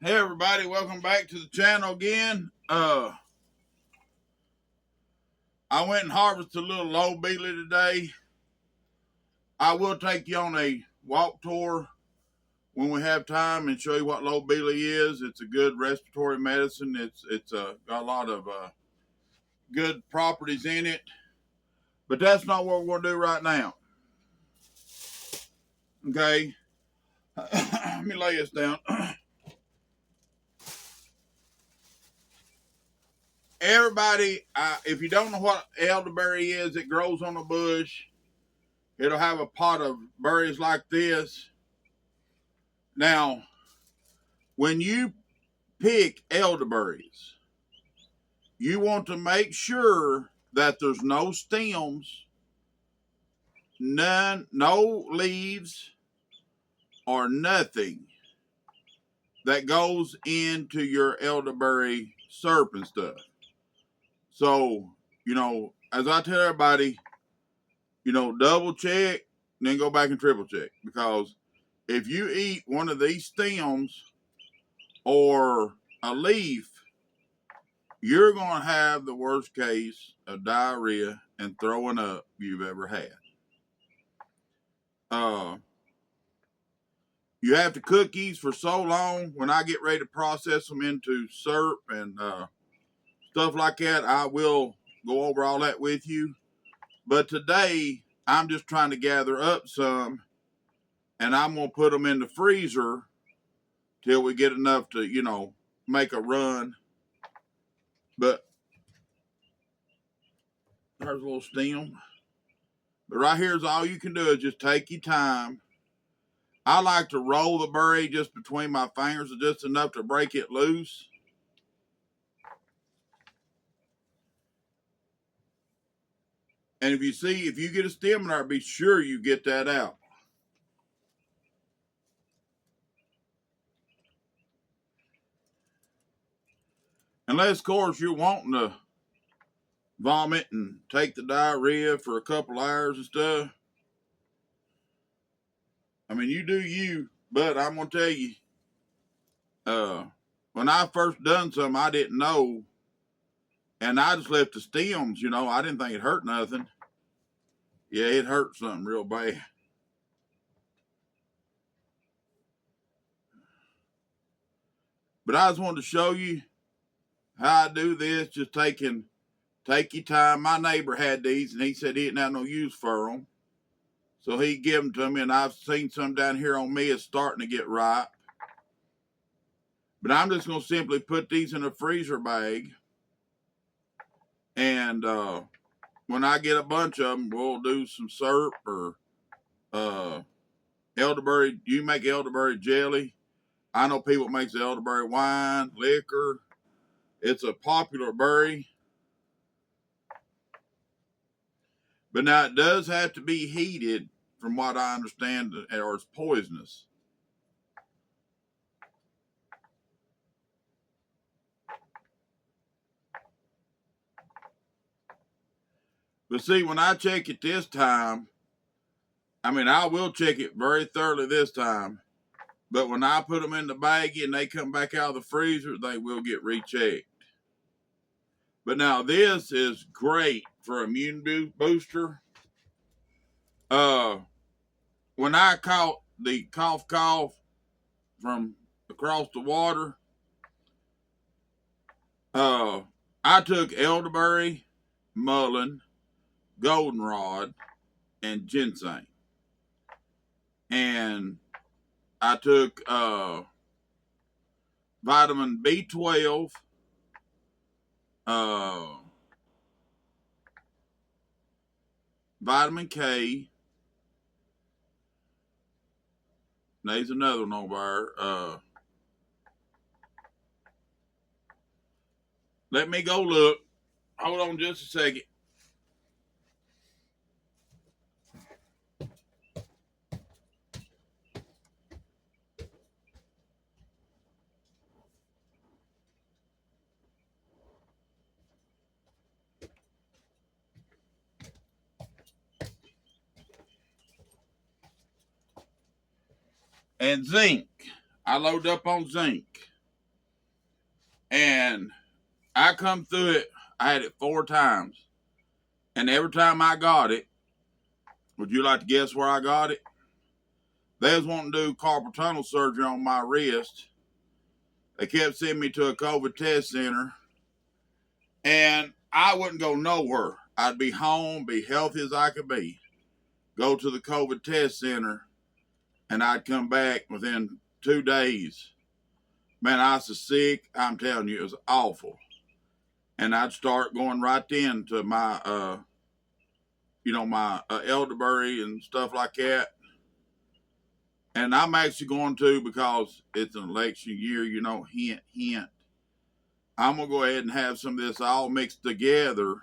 Hey everybody, welcome back to the channel again. I went and harvested a little lobelia today. I will take you on a walk tour when we have time and show you what lobelia is. It's a good respiratory medicine. It's got a lot of good properties in it, but that's not what we're going to do right now. Okay, let me lay this down. Everybody, if you don't know what elderberry is, it grows on a bush. It'll have a pot of berries like this. Now, when you pick elderberries, you want to make sure that there's no stems, no leaves, or nothing that goes into your elderberry syrup and stuff. So, as I tell everybody, double check, then go back and triple check. Because if you eat one of these stems or a leaf, you're going to have the worst case of diarrhea and throwing up you've ever had. You have to cook these for so long. When I get ready to process them into syrup and stuff like that, I will go over all that with you. But today, I'm just trying to gather up some, and I'm going to put them in the freezer till we get enough to, make a run. But there's a little stem. But right here is all you can do is just take your time. I like to roll the berry just between my fingers, just enough to break it loose. And if you get a stem in there, be sure you get that out. Unless, of course, you're wanting to vomit and take the diarrhea for a couple hours and stuff. I mean, you do you, but I'm going to tell you, when I first done something I didn't know, and I just left the stems, I didn't think it hurt nothing. Yeah, it hurt something real bad. But I just wanted to show you how I do this, just take your time. My neighbor had these, and he said he didn't have no use for them. So he gave them to me, and I've seen some down here on me. It's starting to get ripe. But I'm just going to simply put these in a freezer bag. And when I get a bunch of them, we'll do some syrup or elderberry. You make elderberry jelly. I know people makes elderberry wine, liquor. It's a popular berry. But now it does have to be heated, from what I understand, or it's poisonous. But see, when I check it this time, I will check it very thoroughly this time. But when I put them in the baggie and they come back out of the freezer, they will get rechecked. But now this is great for immune booster. When I caught the cough from across the water, I took elderberry, mullein, goldenrod, and ginseng. And I took vitamin B12, vitamin K. There's another one over there. Let me go look. Hold on just a second. And zinc. I load up on zinc. And I come through it. I had it 4 times. And every time I got it, would you like to guess where I got it? They was wanting to do carpal tunnel surgery on my wrist. They kept sending me to a COVID test center. And I wouldn't go nowhere. I'd be home, be healthy as I could be. Go to the COVID test center, and I'd come back within 2 days. Man, I was so sick. I'm telling you, it was awful. And I'd start going right then to my, my elderberry and stuff like that. And I'm actually going to, because it's an election year, hint, hint. I'm going to go ahead and have some of this all mixed together.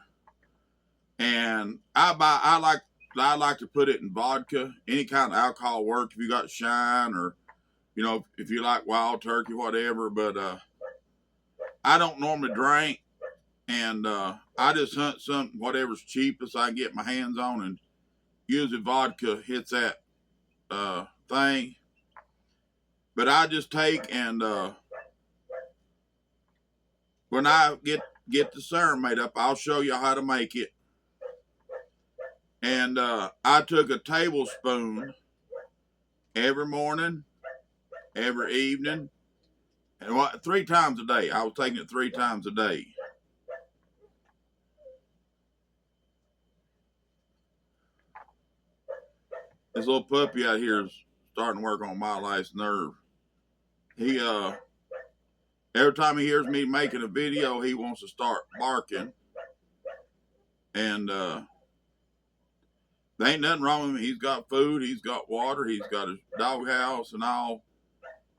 And I like to put it in vodka. Any kind of alcohol works. If you got Shine, or, if you like Wild Turkey, whatever. But I don't normally drink. And I just hunt something, whatever's cheapest I can get my hands on. And usually vodka hits that thing. But I just take and when I get the serum made up, I'll show you how to make it. And I took a tablespoon every morning, every evening, and 3 times a day. I was taking it 3 times a day. This little puppy out here is starting to work on my last nerve. He every time he hears me making a video, he wants to start barking. And there ain't nothing wrong with him. He's got food, he's got water, he's got his doghouse and all.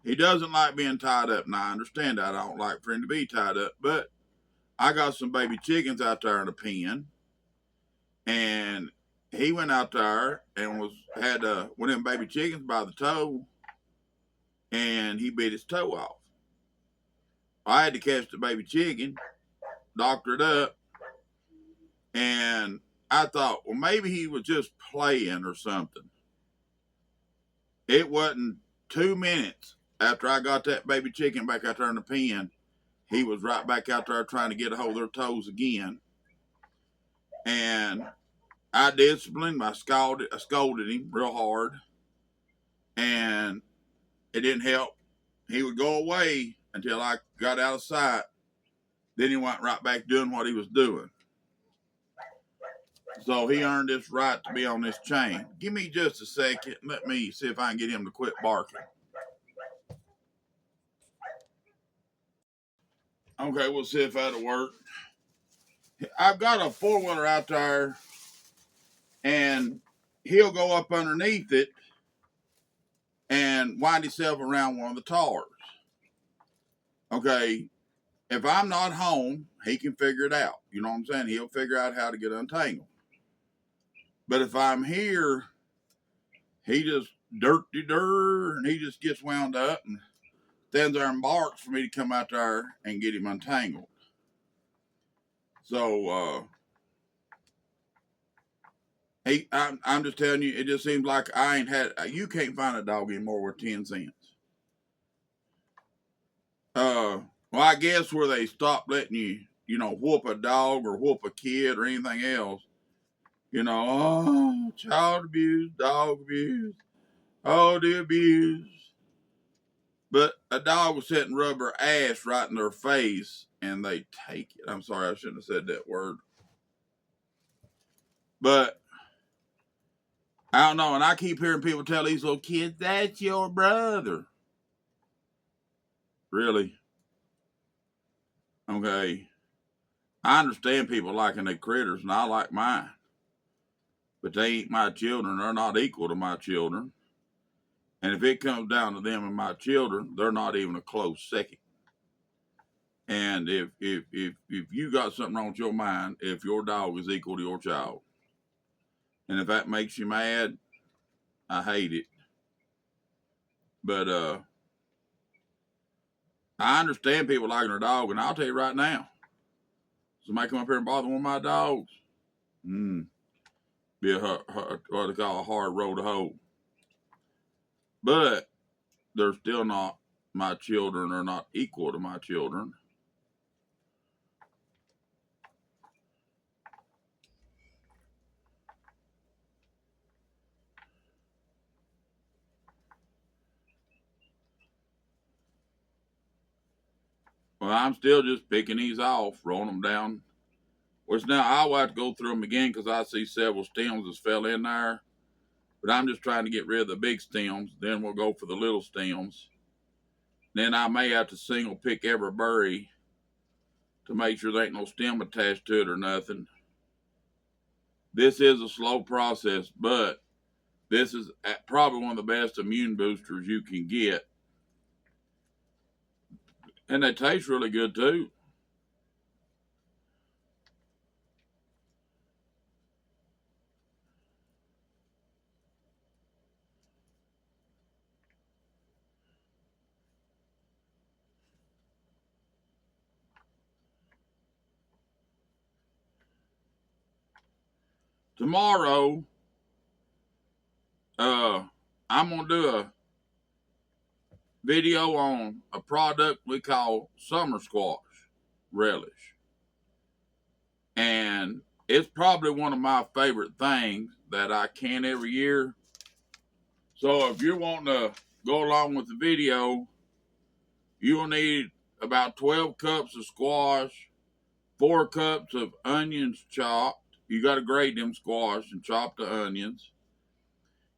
He doesn't like being tied up, and I understand that. I don't like for him to be tied up, but I got some baby chickens out there in a pen, and he went out there and had one of them baby chickens by the toe, and he bit his toe off. I had to catch the baby chicken, doctor it up, and I thought, well, maybe he was just playing or something. It wasn't 2 minutes after I got that baby chicken back out there in the pen, he was right back out there trying to get a hold of their toes again. And I disciplined him. I scolded him real hard. And it didn't help. He would go away until I got out of sight. Then he went right back doing what he was doing. So he earned this right to be on this chain. Give me just a second. Let me see if I can get him to quit barking. Okay, we'll see if that'll work. I've got a 4-wheeler out there, and he'll go up underneath it and wind himself around one of the tires. Okay, if I'm not home, he can figure it out. You know what I'm saying? He'll figure out how to get untangled. But if I'm here, he just and he just gets wound up and stands there and barks for me to come out there and get him untangled. So I'm just telling you, it just seems like you can't find a dog anymore worth 10 cents. Well, I guess where they stopped letting you, whoop a dog or whoop a kid or anything else, child abuse, dog abuse, oh, the abuse. But a dog was sitting and rub her ass right in their face, and they take it. I'm sorry, I shouldn't have said that word. But I don't know, and I keep hearing people tell these little kids, that's your brother. Really? Okay. I understand people liking their critters, and I like mine. But they ain't my children. They're not equal to my children. And if it comes down to them and my children, they're not even a close second. And if you got something wrong with your mind, if your dog is equal to your child, and if that makes you mad, I hate it. But I understand people liking their dog, and I'll tell you right now, somebody come up here and bother one of my dogs, be what they call a hard road to hoe. But they're still not my children, or not equal to my children. Well, I'm still just picking these off, rolling them down. Which now I will have to go through them again because I see several stems that's fell in there. But I'm just trying to get rid of the big stems. Then we'll go for the little stems. Then I may have to single pick every berry to make sure there ain't no stem attached to it or nothing. This is a slow process, but this is probably one of the best immune boosters you can get. And they taste really good too. Tomorrow, I'm gonna do a video on a product we call summer squash relish. And it's probably one of my favorite things that I can every year. So if you're wanting to go along with the video, you'll need about 12 cups of squash, 4 cups of onions chopped. You got to grate them squash and chop the onions.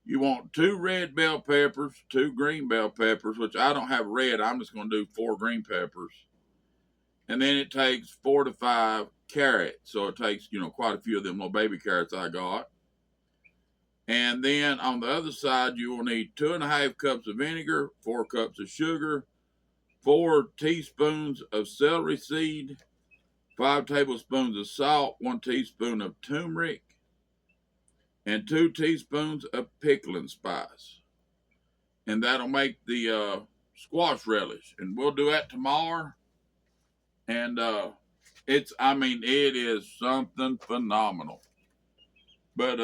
You want 2 red bell peppers, 2 green bell peppers, which I don't have red. I'm just going to do 4 green peppers. And then it takes 4 to 5 carrots. So it takes, quite a few of them little baby carrots I got. And then on the other side, you will need 2.5 cups of vinegar, 4 cups of sugar, 4 teaspoons of celery seed, 5 tablespoons of salt, 1 teaspoon of turmeric, and 2 teaspoons of pickling spice. And that'll make the squash relish. And we'll do that tomorrow. And it is something phenomenal. But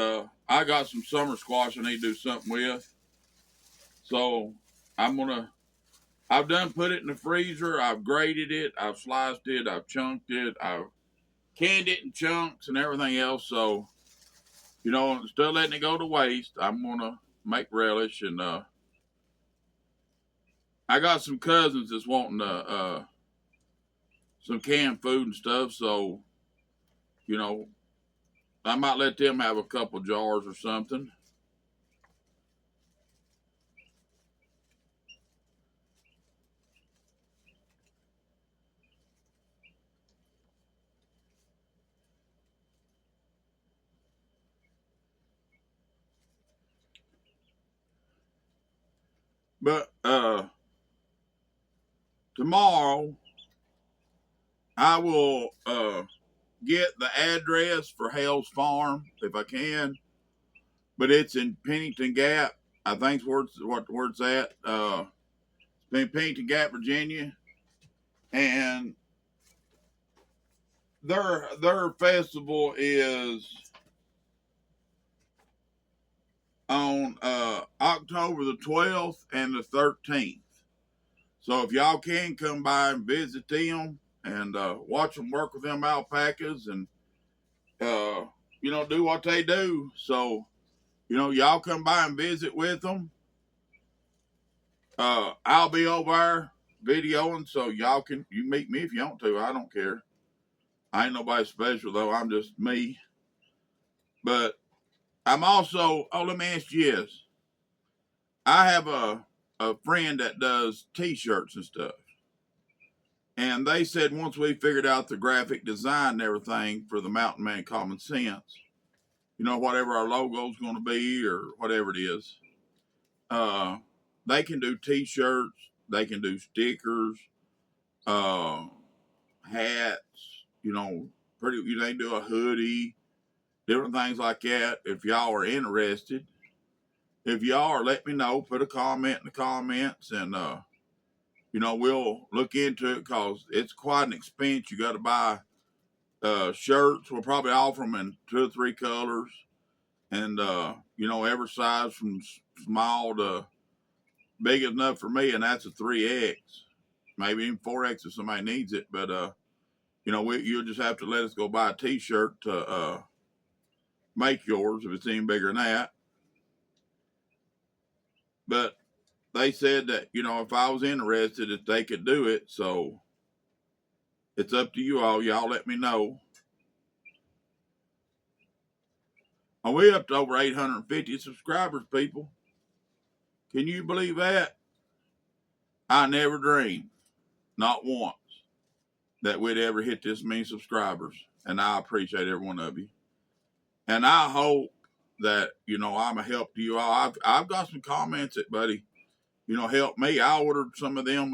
I got some summer squash I need to do something with. So I've done put it in the freezer. I've grated it. I've sliced it. I've chunked it. I've canned it in chunks and everything else. So, instead of letting it go to waste, I'm going to make relish. And I got some cousins that's wanting some canned food and stuff. So, I might let them have a couple jars or something. But tomorrow I will get the address for Hale's Farm if I can. But it's in Pennington Gap. I think where it's at. In Pennington Gap, Virginia, and their festival is on October the 12th and the 13th. So if y'all can come by and visit them and watch them work with them alpacas and do what they do. So y'all come by and visit with them. I'll be over there videoing, so y'all can meet me if you want to. I don't care. I ain't nobody special though. I'm just me. But I'm also. Oh, let me ask you this. I have a friend that does T-shirts and stuff, and they said once we figured out the graphic design and everything for the Mountain Man Common Sense, whatever our logo's going to be or whatever it is, they can do T-shirts, they can do stickers, uh, hats, they do a hoodie, different things like that. If y'all are interested, if y'all are, let me know. Put a comment in the comments, and we'll look into it because it's quite an expense. You got to buy shirts. We'll probably offer them in 2 or 3 colors, and every size from small to big enough for me, and that's a 3X, maybe even 4X if somebody needs it. But you'll just have to let us go buy a T-shirt to make yours if it's any bigger than that. But they said that if I was interested, that they could do it. So It's up to you all. Y'all let me know. Are we up to over 850 subscribers, people? Can you believe that? I never dreamed, not once, that we'd ever hit this many subscribers. And I appreciate every one of you. And I hope that, I'm a help to you all. I've got some comments that, buddy, help me. I ordered some of them,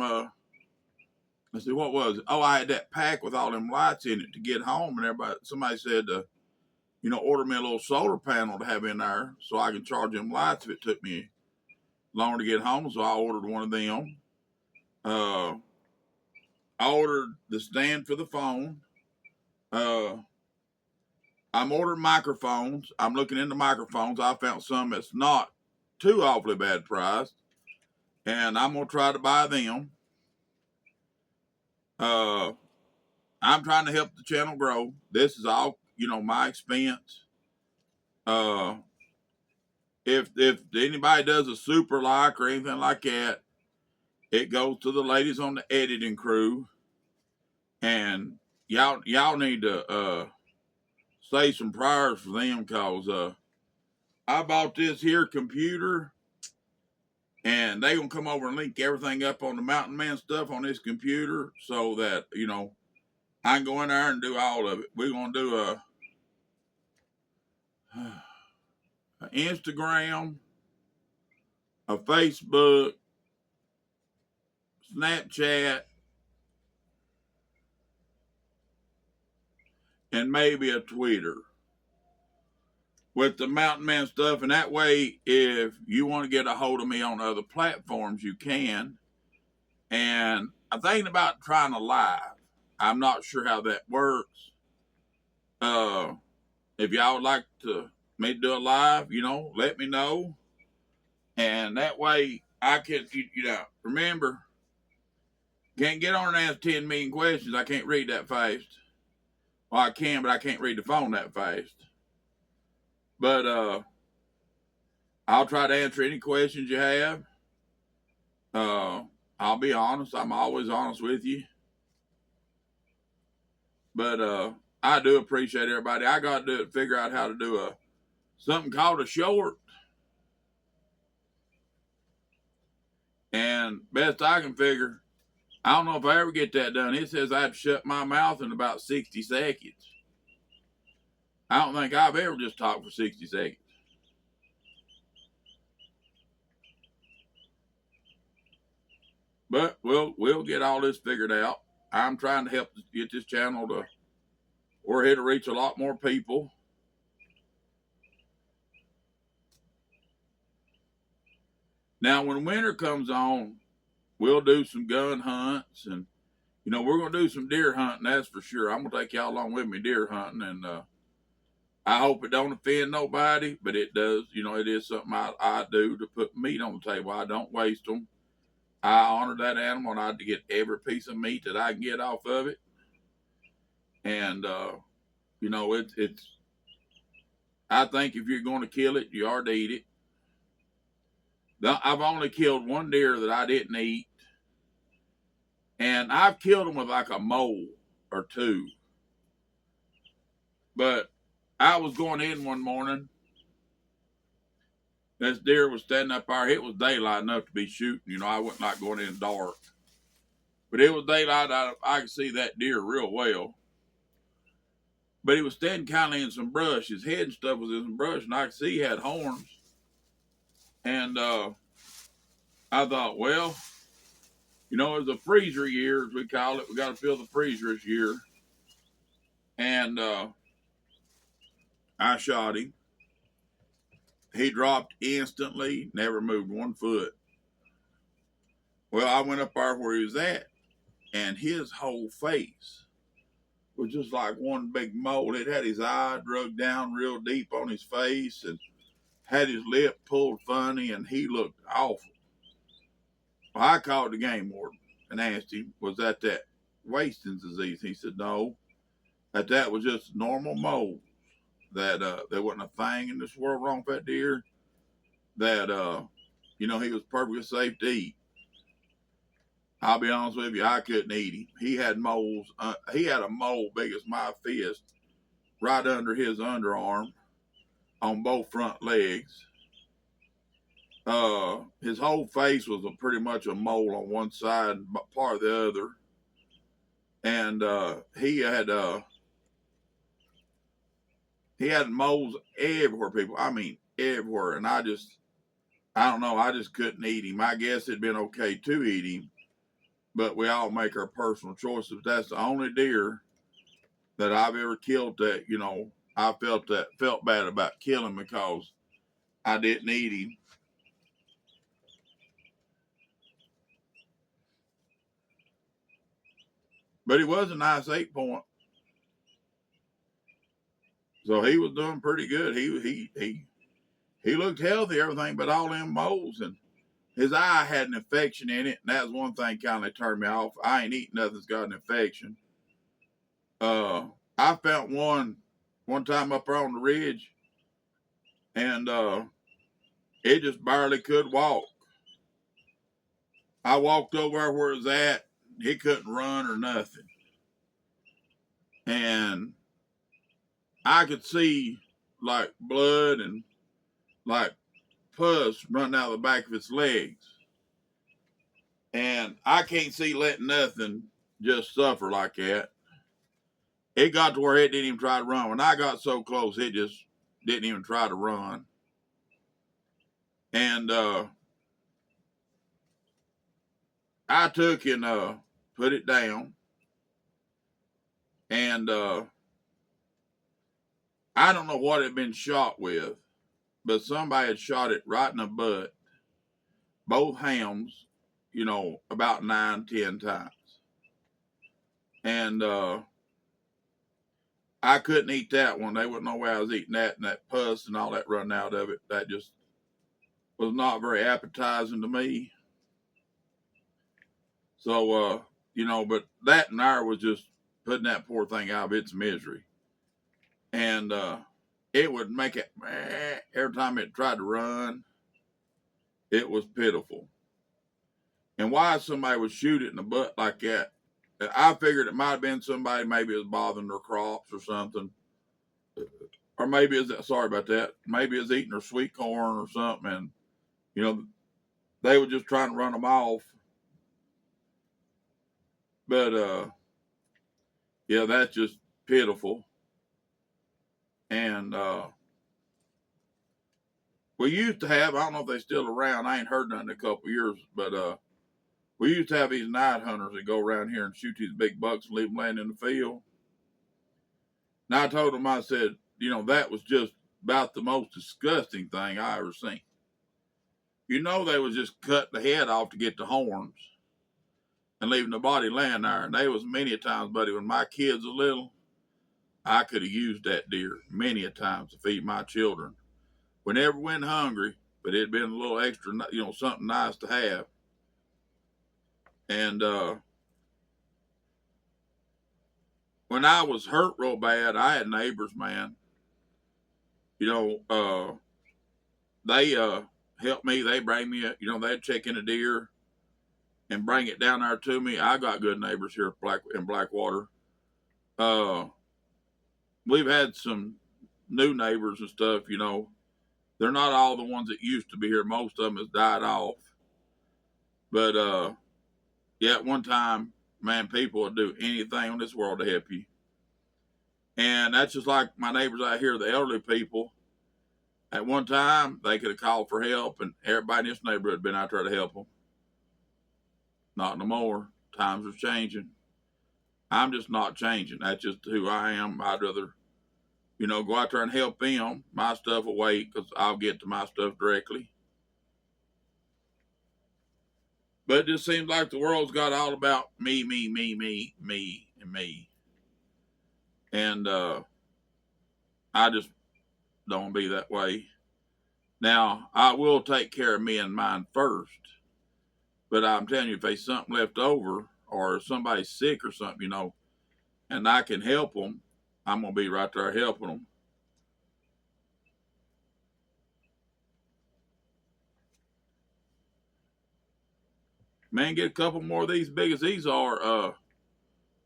let's see, what was it? Oh, I had that pack with all them lights in it to get home. And somebody said, order me a little solar panel to have in there so I can charge them lights if it took me longer to get home. So I ordered one of them. I ordered the stand for the phone. I'm ordering microphones. I'm looking into microphones. I found some that's not too awfully bad priced, and I'm gonna try to buy them. I'm trying to help the channel grow. This is all my expense. If anybody does a super like or anything like that, it goes to the ladies on the editing crew, and y'all need to say some prayers for them, cause I bought this here computer, and they gonna come over and link everything up on the Mountain Man stuff on this computer so that I can go in there and do all of it. We're gonna do a Instagram, a Facebook, Snapchat, and maybe a Twitter with the Mountain Man stuff. And that way, if you want to get a hold of me on other platforms, you can. And I'm thinking about trying a live. I'm not sure how that works. If y'all would like me to do a live, let me know. And that way I can, remember, can't get on and ask 10 million questions. I can't read that fast. Well, I can, but I can't read the phone that fast. But I'll try to answer any questions you have. I'll be honest. I'm always honest with you. But I do appreciate everybody. I got to figure out how to do something called a short. And best I can figure, I don't know if I ever get that done. It says I have to shut my mouth in about 60 seconds. I don't think I've ever just talked for 60 seconds. But we'll get all this figured out. I'm trying to help get this channel to where it'll reach a lot more people. Now, when winter comes on, we'll do some gun hunts, and we're gonna do some deer hunting. That's for sure. I'm gonna take y'all along with me deer hunting, and I hope it don't offend nobody, but it does. It is something I do to put meat on the table. I don't waste them. I honor that animal, and I get every piece of meat that I can get off of it. And it's. I think if you're going to kill it, you ought to eat it. I've only killed one deer that I didn't eat, and I've killed them with like a mole or two. But I was going in one morning. This deer was standing up there. It was daylight enough to be shooting. I wasn't like going in dark. But it was daylight. I could see that deer real well. But he was standing kind of in some brush. His head and stuff was in some brush, and I could see he had horns. And I thought, well, it's a freezer year, as we call it. We got to fill the freezer this year. And I shot him. He dropped instantly, never moved 1 foot. Well, I went up there where he was at, and his whole face was just like one big mole. It had his eye drug down real deep on his face and had his lip pulled funny, and he looked awful. Well, I called the game warden and asked him, was that wasting disease? He said, no, that was just normal mole. That there wasn't a thing in this world wrong with that deer. That he was perfectly safe to eat. I'll be honest with you, I couldn't eat him. He had moles. He had a mole big as my fist right under his underarm on both front legs. His whole face was pretty much a mole on one side, but part of the other. And he had moles everywhere, people. I mean, everywhere. And I don't know. I just couldn't eat him. I guess it'd been okay to eat him, but we all make our personal choices. That's the only deer that I've ever killed that, I felt bad about killing because I didn't eat him. But he was a nice 8 point. So he was doing pretty good. He looked healthy, everything, but all them moles, and his eye had an infection in it, and that was one thing kind of turned me off. I ain't eating nothing that's got an infection. I found one time up there on the ridge, and it just barely could walk. I walked over where it was at. He couldn't run or nothing, and I could see like blood and like pus running out of the back of its legs. And I can't see letting nothing just suffer like that. It got to where it didn't even try to run. When I got so close, it just didn't even try to run. And I took and put it down. And I don't know what it had been shot with, but somebody had shot it right in the butt, both hams, about 9, 10 times. And I couldn't eat that one. They wouldn't know why I was eating that, and that pus and all that running out of it. That just was not very appetizing to me. So, but that and I was just putting that poor thing out of its misery. And it would make it, every time it tried to run, it was pitiful. And why somebody would shoot it in the butt like that, I figured it might have been somebody maybe was bothering their crops or something. Or maybe sorry about that. Maybe it's eating their sweet corn or something, and they were just trying to run them off. But yeah, that's just pitiful. And we used to have, I don't know if they're still around. I ain't heard nothing in a couple of years, but we used to have these night hunters that go around here and shoot these big bucks and leave them laying in the field. And I told them, I said, that was just about the most disgusting thing I ever seen. They was just cutting the head off to get the horns and leaving the body laying there. And they was many a times, buddy, when my kids were little, I could have used that deer many a times to feed my children. We never went hungry, but it'd been a little extra, something nice to have. And when I was hurt real bad, I had neighbors, man. They helped me. They bring me, they'd check in a deer and bring it down there to me. I got good neighbors here in Blackwater. We've had some new neighbors and stuff. They're not all the ones that used to be here. Most of them has died off. But yeah, at one time, man, people would do anything in this world to help you. And that's just like my neighbors out here, the elderly people. At one time, they could have called for help, and everybody in this neighborhood had been out there to help them. Not no more. Times are changing. I'm just not changing. That's just who I am. I'd rather, go out there and help them. My stuff will wait because I'll get to my stuff directly. But it just seems like the world's got all about me, me, me, me, me, and me. And I just don't be that way. Now, I will take care of me and mine first. But I'm telling you, if there's something left over or somebody's sick or something, and I can help them, I'm going to be right there helping them. Man, get a couple more of these big as these are.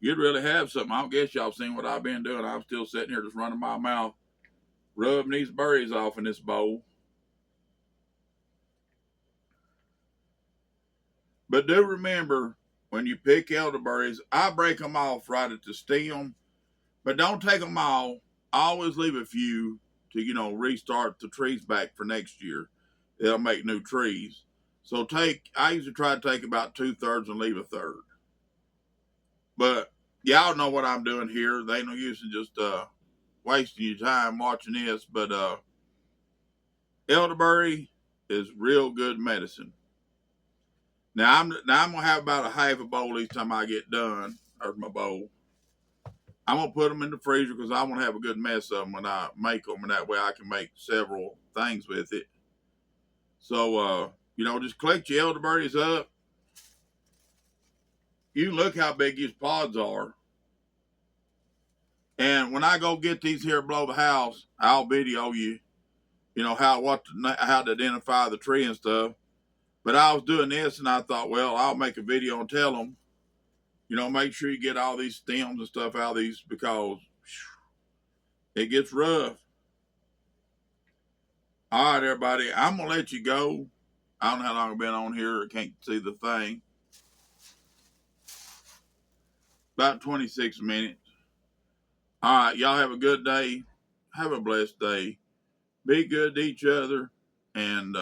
You'd really have something. I don't guess y'all seen what I've been doing. I'm still sitting here just running my mouth, rubbing these berries off in this bowl. But do remember, when you pick elderberries, I break them off right at the stem, but don't take them all. I always leave a few to, restart the trees back for next year. They'll make new trees. So I usually try to take about 2/3 and leave a third. But y'all know what I'm doing here. They ain't no use in just wasting your time watching this. But elderberry is real good medicine. Now I'm gonna have about a half a bowl each time I get done. There's my bowl. I'm gonna put them in the freezer because I want to have a good mess of them when I make them, and that way I can make several things with it. So just collect your elderberries up. You look how big these pods are. And when I go get these here below the house, I'll video you, how to identify the tree and stuff. But I was doing this and I thought, well, I'll make a video and tell them, make sure you get all these stems and stuff out of these because it gets rough. All right, everybody, I'm going to let you go. I don't know how long I've been on here. I can't see the thing. About 26 minutes. All right, y'all have a good day. Have a blessed day. Be good to each other. And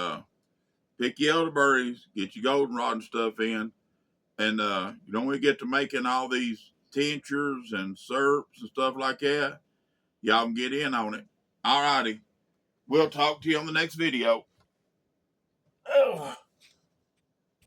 pick your elderberries. Get your goldenrod and stuff in. And we get to making all these tinctures and syrups and stuff like that. Y'all can get in on it. All righty. We'll talk to you on the next video. Ugh.